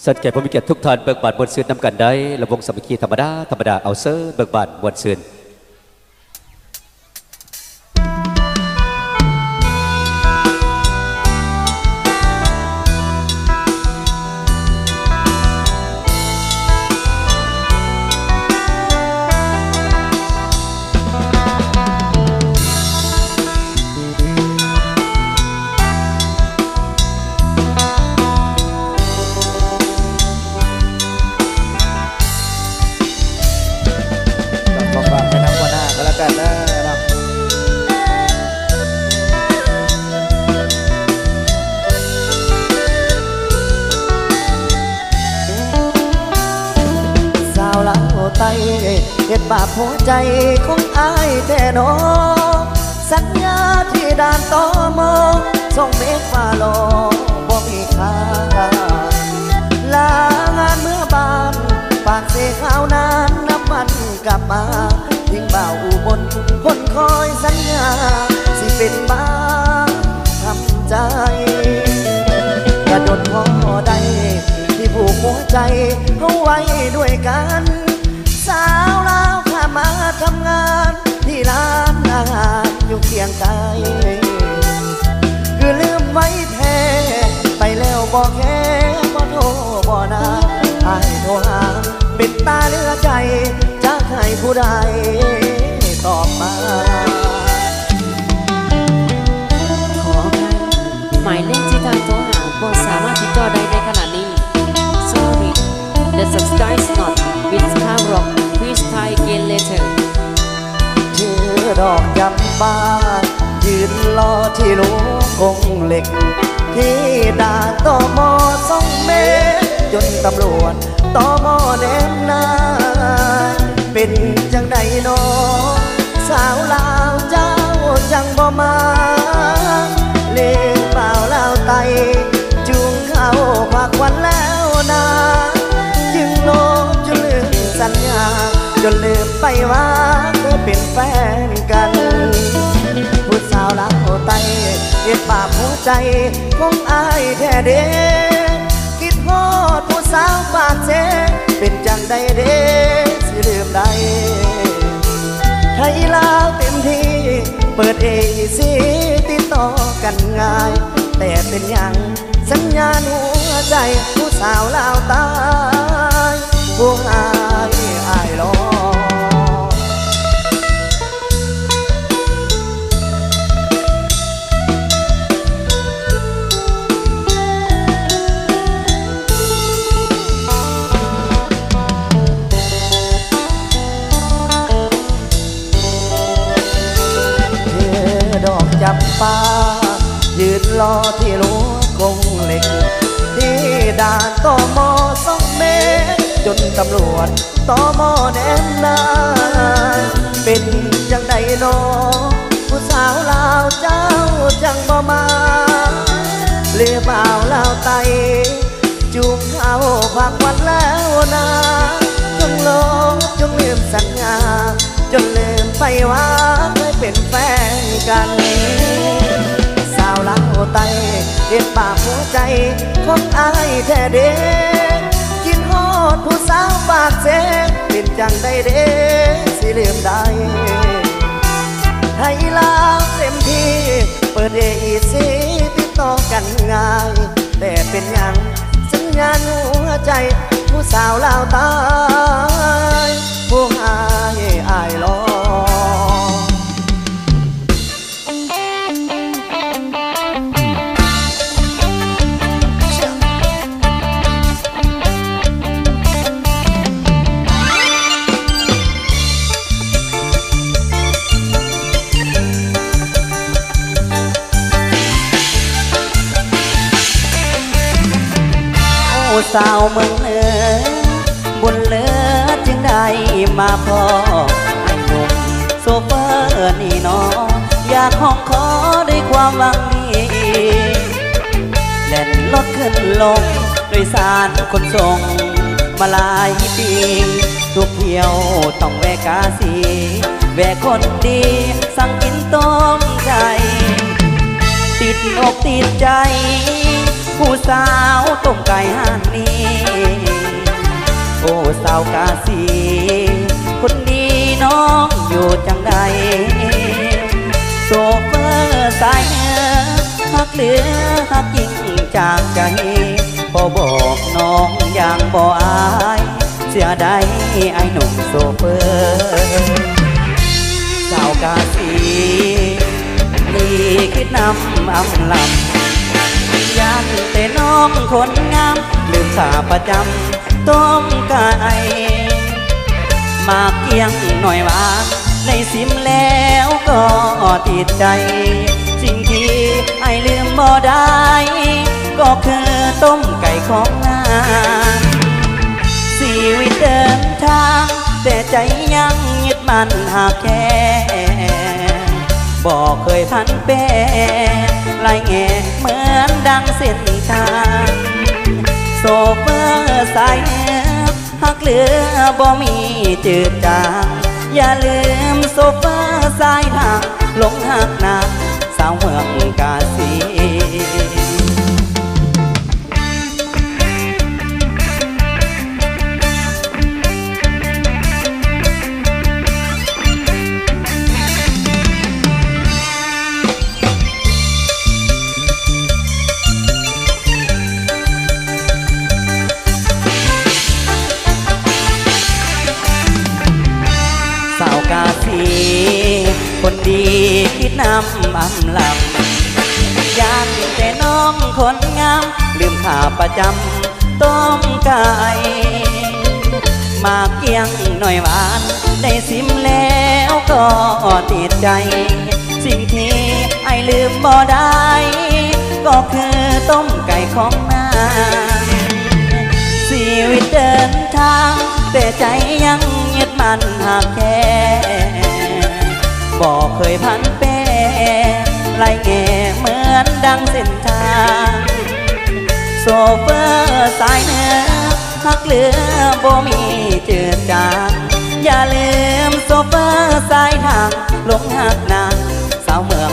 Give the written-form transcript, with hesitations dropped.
สันแก่ผู้มีเกียรติทุกท่านเบิกบานบนซื่นนำกันได้ระวงสามัคคีธรรมดาเอาเซอร์เบิกบานบนซื่นไตเฮ็ดบาปหัวใจของอ้ายแท้นอสัญญาที่ด่านต่อมอส่งเมฆฟ้าลอบ่มีค่าลางานเมื่อบานปากเสข้าวนานน้ำมันกลับมาทิ้งบ่าวอุบลคนคอยสัญญาสิเป็นบ้าทำใจกระโดดพอใดที่ผูกหัวใจเอาไว้ด้วยกันสาวลาวข้ามาทำงานที่ร้านอาหารอยู่เคียงไกลคือลืมไว้แท้ไปแล้วบอกแค่บ่โทรบ่นาให้โทรหาเป็นตาเลือใจจะให้ผู้ใดตอบมาขออภัยหมายเลขที่ทางโทรหาบ่สามารถติดต่อได้ในขณะนี้ Sorry the subscriber is not with Carol please try again later ชื่อดอกจำปายืนรอที่ลูกกงเหล็กที่ด่านตม2 เมตรจนตำรวจตมแนมนายเป็นจังใดน้อสาวลาวเจ้าจังบ่มาเลี้ยงเปล่าลาวไตจูงเข้าพักวันแล้วนาจึงโลกจนลืมสัญญาจนลืมไปว่าเคยเป็นแฟนกันผู้สาวลาวไตเฮ็ดบาปหัวใจของอ้ายแท้เด้คิดฮอดผู้สาวปากเจเป็นจังใดเด้สิลืมได้ไทยลาวเต็มที่เปิดAECติดต่อกันง่ายแต่เป็นอย่างสัญญาณหัวใจผู้สาวลาวตายผู้อายรอจับปายืนรอที่รั้วกงเหล็กที่ด่านตม2 เมตรจนตำรวจตมแนมนายเป็นจังใดน้อผู้สาวลาวเจ้าจังบ่มาเลี้ยบ่าวลาวไตจูงเข้าพักวันแล้วนะจงลงจงลืมสัญญาจนลืมไปว่าเคยเป็นแฟนกันสาวลาวไตเฮ็ดบาปหัวใจของอ้ายแท้เด้กินฮอดผู้สาวปากเสเป็นจังได้เด้สิลืมได้ให้ลาวเต็มที่เปิดAECติดต่อกันง่ายแต่เป็นอย่างสัญญาณหัวใจผู้สาวลาวตายผู้อายรอสาวเมืองเหนือบุญเหลือจึงได้มาพอไอ้หนุ่มโซเฟอร์นี่น้ออยากห้องขอด้วยความหวังนี้เล่นรถขึ้นลงโดยสารขนส่งมาหลายปีทุกเที่ยวต้องแวะกาสีแวะคนดีสั่งกินต้มไก่ติดอกติดใจผู้สาวต้มไก่ห้านนี้ สาวกาสีคนดีน้องอยู่จังใดโซเฟอร์สายเนื้อหักเหลือหักยิ่งจากใจพอบอกน้องอย่างบ่อายเสียดายไอ้หนุ่มโซเฟอร์สาวกาสีนี่คิดนำอำลำยันแต่น้องคนงามลืมขาประจำต้มไก่มาเกียงหน่อยหวานในซิมแล้วก็ติดใจสิ่งที่ไอ้ลืมบ่ได้ก็คือต้มไก่ของนางชีวิตเดินทางแต่ใจยังยึดมั่นหากแค่บอกเคยพันแปรลายแง่เหมือนดังเส้นทางโซเฟอร์สายเนื้อหักเหลือบ่มีจืดจางอย่าลืมโซเฟอร์สายทางหลงหักนางสาวเมืองกาสีสาวกาสีคนดีคิดนำอำลำยานแต่น้องคนงามลืมขาประจำต้มไก่มาเกียงหน่อยหวานได้ซิมแล้วก็ติดใจสิ่งที่ไอ้ลืมบ่ได้ก็คือต้มไก่ของนางชีวิตเดินทางแต่ใจยังยึดมั่นหากแค่บอกเคยพันแปรลายแง่เหมือนดังเส้นทางโซเฟอร์สายเนื้อหักเหลือบ่มีจืดจางอย่าลืมโซเฟอร์สายทางหลงหักนางสาวเมือง